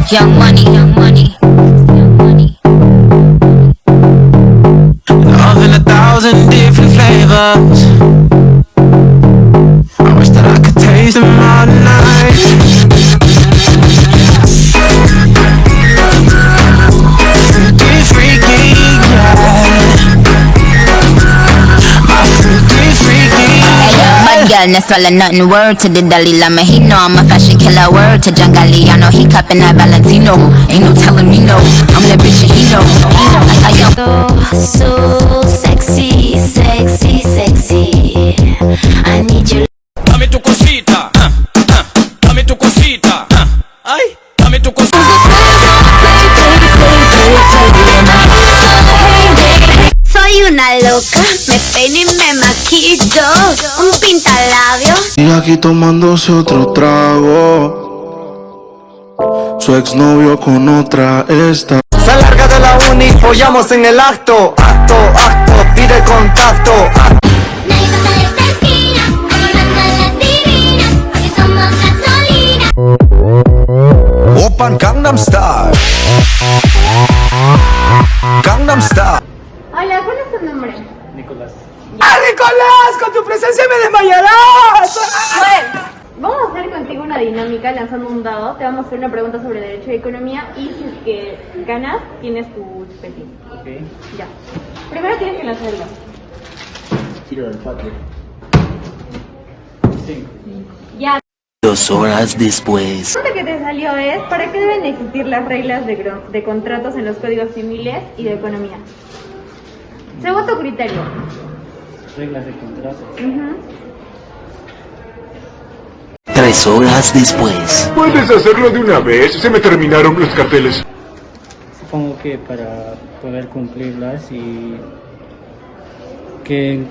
Young money, young money, young money. Love in 1,000 different flavors. I wish that I could taste them all tonight. Freaky, freaky, yeah. My freaky, freaky. Bad girl, no swallow nothing. Word to the Dalai Lama, he know I'm a fashion killer. Word to John Galliano, he cupping that Valentino. Ain't no telling me no, I'm that bitch and he know. I am so sexy, sexy, sexy. I need you. Dame tu cosita, dame tu cosita, ay, dame tu cosita. Soy una loca, me peino y me maquillo, un pintalabios. Y aquí tomándose otro trago. Su exnovio con otra está. Se larga de la uni, follamos en el acto. Acto, acto, pide contacto. Nadie pasa de esta esquina, animando las divinas, porque somos gasolina. Open Gangnam Style. Gangnam Style. Hola, ¿cuál es tu nombre? ¡Ah, Nicolás! ¡Con tu presencia me desmayarás! Bueno, vamos a hacer contigo una dinámica lanzando un dado. Te vamos a hacer una pregunta sobre derecho y economía y si es que ganas, tienes tu petit. Ok. Ya. Primero tienes que lanzar el dado. Tiro del patio. 5. Ya. 2 horas después. La pregunta que te salió es, ¿para qué deben existir las reglas de contratos en los códigos civiles y de economía? Según tu criterio. Reglas de contrato. 3 horas después. ¿Puedes hacerlo de una vez? Se me terminaron los carteles. Supongo que para poder cumplirlas y que,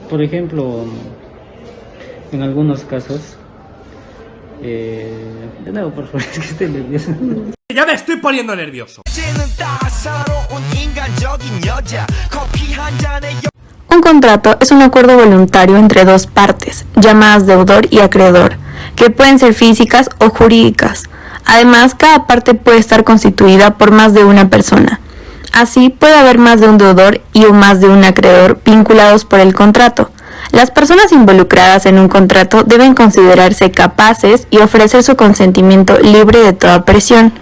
por ejemplo, en algunos casos, de nuevo, por favor, es que estoy nervioso. Ya me estoy poniendo nervioso. Un contrato es un acuerdo voluntario entre dos partes, llamadas deudor y acreedor, que pueden ser físicas o jurídicas. Además, cada parte puede estar constituida por más de una persona. Así, puede haber más de un deudor y más de un acreedor vinculados por el contrato. Las personas involucradas en un contrato deben considerarse capaces y ofrecer su consentimiento libre de toda presión,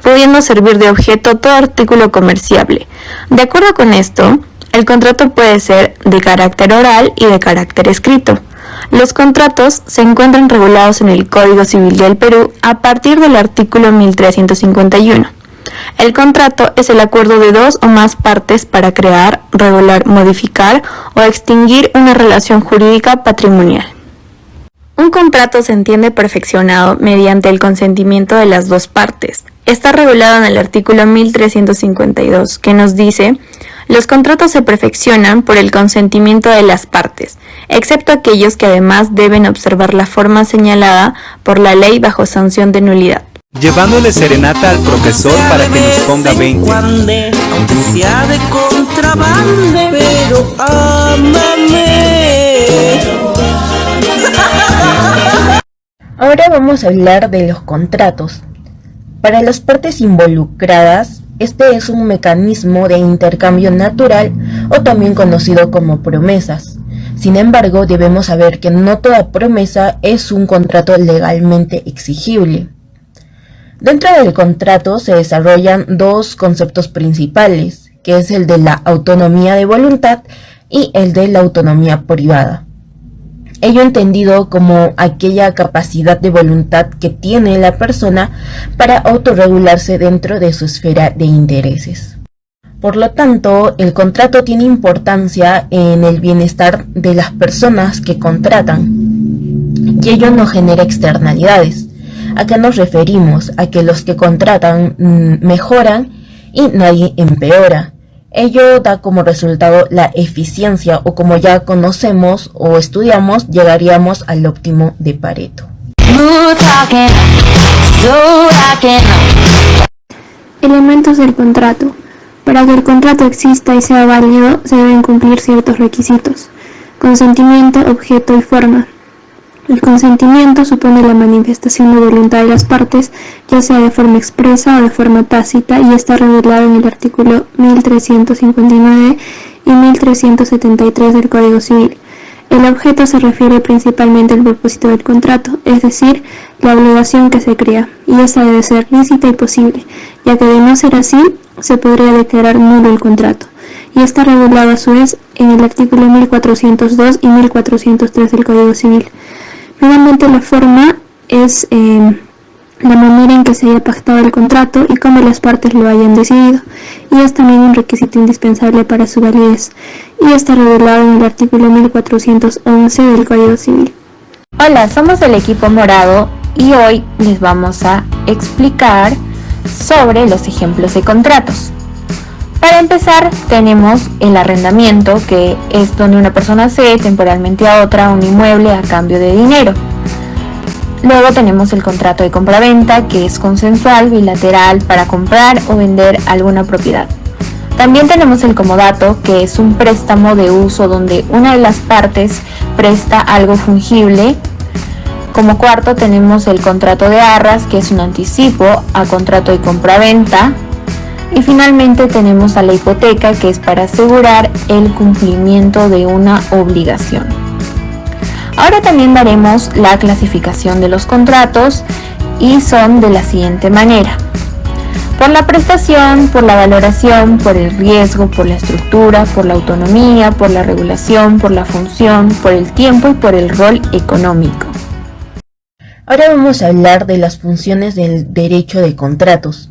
pudiendo servir de objeto todo artículo comerciable. De acuerdo con esto, el contrato puede ser de carácter oral y de carácter escrito. Los contratos se encuentran regulados en el Código Civil del Perú a partir del artículo 1351. El contrato es el acuerdo de dos o más partes para crear, regular, modificar o extinguir una relación jurídica patrimonial. Un contrato se entiende perfeccionado mediante el consentimiento de las dos partes. Está regulado en el artículo 1352, que nos dice: los contratos se perfeccionan por el consentimiento de las partes, excepto aquellos que además deben observar la forma señalada por la ley bajo sanción de nulidad. Llevándole serenata al profesor para que nos ponga 20. Aunque sea de contrabande, pero ámame. Ahora vamos a hablar de los contratos. Para las partes involucradas, este es un mecanismo de intercambio natural o también conocido como promesas. Sin embargo, debemos saber que no toda promesa es un contrato legalmente exigible. Dentro del contrato se desarrollan dos conceptos principales, que es el de la autonomía de voluntad y el de la autonomía privada. Ello entendido como aquella capacidad de voluntad que tiene la persona para autorregularse dentro de su esfera de intereses. Por lo tanto, el contrato tiene importancia en el bienestar de las personas que contratan, y ello no genera externalidades. ¿A qué nos referimos? A que los que contratan mejoran y nadie empeora. Ello da como resultado la eficiencia, o como ya conocemos o estudiamos, llegaríamos al óptimo de Pareto. Elementos del contrato. Para que el contrato exista y sea válido, se deben cumplir ciertos requisitos: consentimiento, objeto y forma. El consentimiento supone la manifestación de voluntad de las partes, ya sea de forma expresa o de forma tácita, y está regulado en el artículo 1359 y 1373 del Código Civil. El objeto se refiere principalmente al propósito del contrato, es decir, la obligación que se crea, y esta debe ser lícita y posible, ya que de no ser así, se podría declarar nulo el contrato, y está regulado a su vez en el artículo 1402 y 1403 del Código Civil. Finalmente, la forma es la manera en que se haya pactado el contrato y cómo las partes lo hayan decidido, y es también un requisito indispensable para su validez, y está regulado en el artículo 1411 del Código Civil. Hola, somos el equipo morado y hoy les vamos a explicar sobre los ejemplos de contratos. Para empezar, tenemos el arrendamiento, que es donde una persona cede temporalmente a otra un inmueble a cambio de dinero. Luego tenemos el contrato de compraventa, que es consensual, bilateral, para comprar o vender alguna propiedad. También tenemos el comodato, que es un préstamo de uso donde una de las partes presta algo fungible. Como cuarto tenemos el contrato de arras, que es un anticipo a contrato de compraventa. Y finalmente tenemos a la hipoteca, que es para asegurar el cumplimiento de una obligación. Ahora también daremos la clasificación de los contratos y son de la siguiente manera: por la prestación, por la valoración, por el riesgo, por la estructura, por la autonomía, por la regulación, por la función, por el tiempo y por el rol económico. Ahora vamos a hablar de las funciones del derecho de contratos.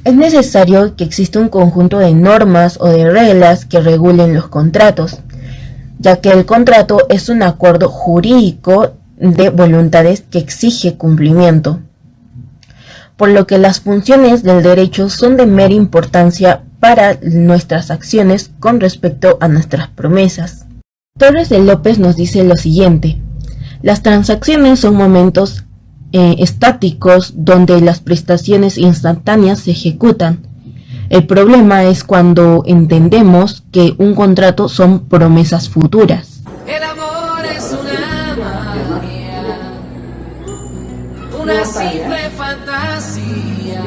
Es necesario que exista un conjunto de normas o de reglas que regulen los contratos, ya que el contrato es un acuerdo jurídico de voluntades que exige cumplimiento, por lo que las funciones del derecho son de mera importancia para nuestras acciones con respecto a nuestras promesas. Torres de López nos dice lo siguiente: las transacciones son momentos estáticos donde las prestaciones instantáneas se ejecutan. El problema es cuando entendemos que un contrato son promesas futuras. El amor es una magia, una simple fantasía.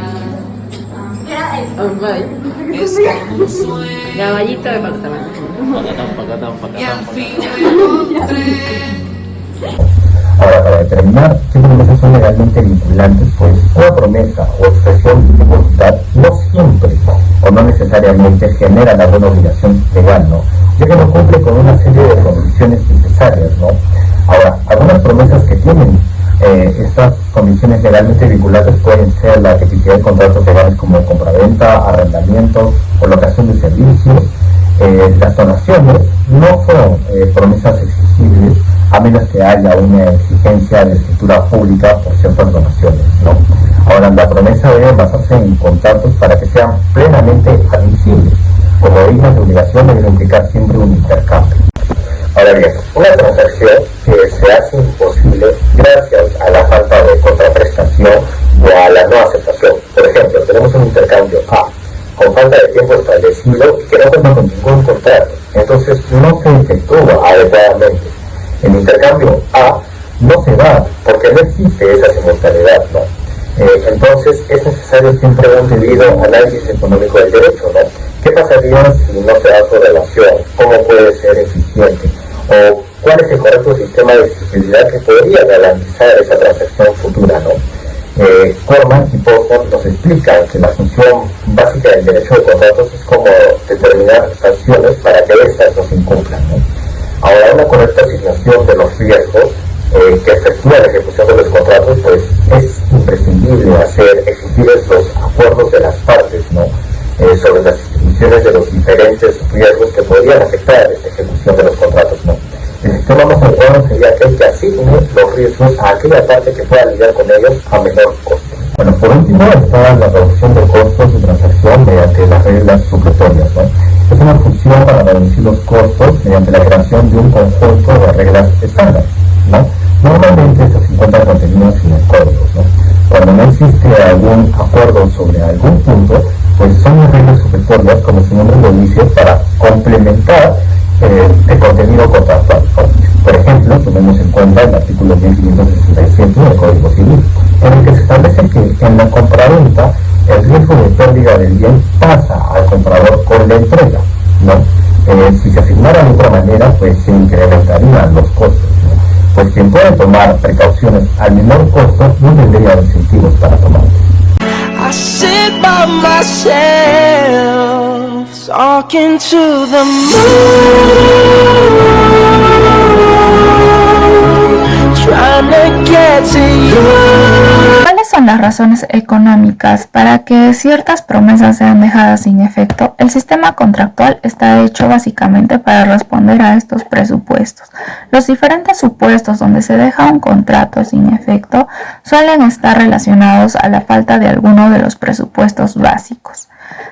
Es como un sueño. Caballito de departamento. Y al fin lo encontré. Ahora, para determinar qué promesas son legalmente vinculantes, pues una promesa o expresión de voluntad no siempre o no necesariamente genera la buena obligación legal, ¿no? Ya que no cumple con una serie de condiciones necesarias, ¿no? Ahora, algunas promesas que tienen estas condiciones legalmente vinculantes pueden ser la tipicidad de contratos legales como compraventa, arrendamiento, colocación de servicios. Las donaciones no son promesas exigibles a menos que haya una exigencia de escritura pública por ciertas donaciones, ¿no? Ahora, la promesa debe basarse en contratos para que sean plenamente admisibles. Como dignas de obligación, debe implicar siempre un intercambio. Ahora bien, una transacción que se hace imposible gracias a la falta de contraprestación o a la no aceptación. Por ejemplo, tenemos un intercambio A con falta de tiempo establecido que no cuenta con ningún contrato, entonces no se efectúa adecuadamente. El intercambio A no se da porque no existe esa simultaneidad, ¿no? Entonces es necesario siempre un debido análisis económico del derecho, ¿no? ¿Qué pasaría si no se da su relación? ¿Cómo puede ser eficiente? ¿O cuál es el correcto sistema de exigibilidad que podría garantizar esa transacción futura, ¿no? Corman y Poston nos explican que la función básica del derecho de contratos es como determinar sanciones para que éstas no se incumplan, ¿no? Ahora, una correcta asignación de los riesgos que efectúa la ejecución de los contratos, pues es imprescindible hacer exigibles los acuerdos de las partes, ¿no? Sobre las distribuciones de los diferentes riesgos que podrían afectar esta ejecución de los contratos, ¿no? El sistema más adecuado sería aquel que asigne los riesgos a aquella parte que pueda lidiar con ellos a menor costo. Bueno, por último está la reducción de costos de transacción mediante las reglas supletorias, ¿no? Es una función para reducir los costos mediante la creación de un conjunto de reglas estándar, ¿no? Normalmente estas se encuentran contenidas en los códigos, ¿no? Cuando no existe algún acuerdo sobre algún punto, pues son las reglas supletorias, como su nombre lo dice, para complementar el contenido contractual, ¿no? Por ejemplo, tomemos en cuenta el artículo 1567 del Código Civil, en el que se establece que en la compraventa el riesgo de pérdida del bien pasa al comprador con la entrega, ¿no? Si se asignara de otra manera, pues se incrementarían los costos, ¿no? Pues quien puede tomar precauciones al menor costo no tendría incentivos para tomarlas. I sit by myself, talking to the moon, trying to get to you. ¿Cuáles son las razones económicas para que ciertas promesas sean dejadas sin efecto? El sistema contractual está hecho básicamente para responder a estos presupuestos. Los diferentes supuestos donde se deja un contrato sin efecto suelen estar relacionados a la falta de alguno de los presupuestos básicos.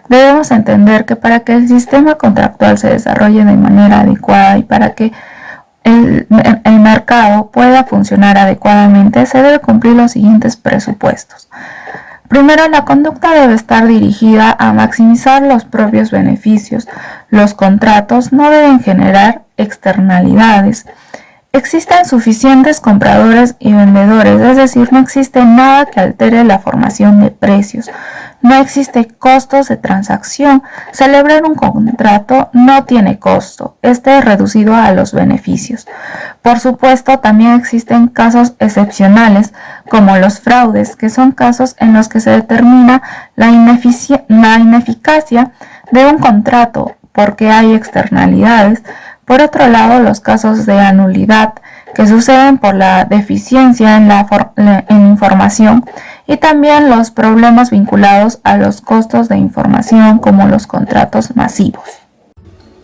Debemos entender que para que el sistema contractual se desarrolle de manera adecuada y para que el mercado pueda funcionar adecuadamente, se debe cumplir los siguientes presupuestos. Primero, la conducta debe estar dirigida a maximizar los propios beneficios. Los contratos no deben generar externalidades. Existen suficientes compradores y vendedores, es decir, no existe nada que altere la formación de precios. No existe costos de transacción. Celebrar un contrato no tiene costo. Este es reducido a los beneficios. Por supuesto, también existen casos excepcionales, como los fraudes, que son casos en los que se determina la ineficacia de un contrato porque hay externalidades. Por otro lado, los casos de anulidad, que suceden por la deficiencia en información, y también los problemas vinculados a los costos de información, como los contratos masivos.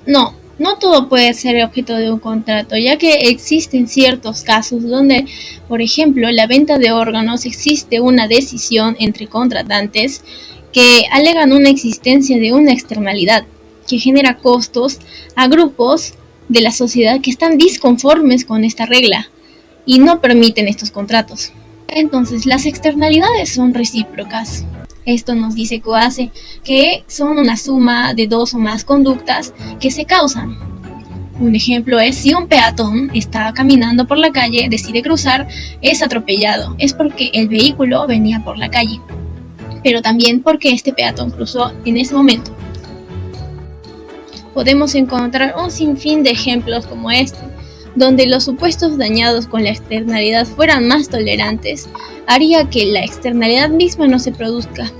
No todo puede ser objeto de un contrato, ya que existen ciertos casos donde, por ejemplo, la venta de órganos, existe una decisión entre contratantes que alegan una existencia de una externalidad que genera costos a grupos de la sociedad que están disconformes con esta regla y no permiten estos contratos. Entonces, las externalidades son recíprocas. Esto nos dice COACE que son una suma de dos o más conductas que se causan. Un ejemplo es si un peatón está caminando por la calle, decide cruzar, es atropellado. Es porque el vehículo venía por la calle, pero también porque este peatón cruzó en ese momento. Podemos encontrar un sinfín de ejemplos como este, donde los supuestos dañados con la externalidad fueran más tolerantes, haría que la externalidad misma no se produzca.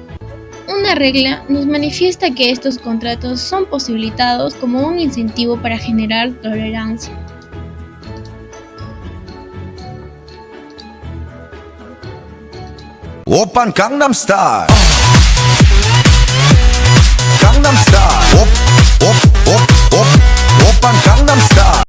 Una regla nos manifiesta que estos contratos son posibilitados como un incentivo para generar tolerancia. Open Gangnam Style.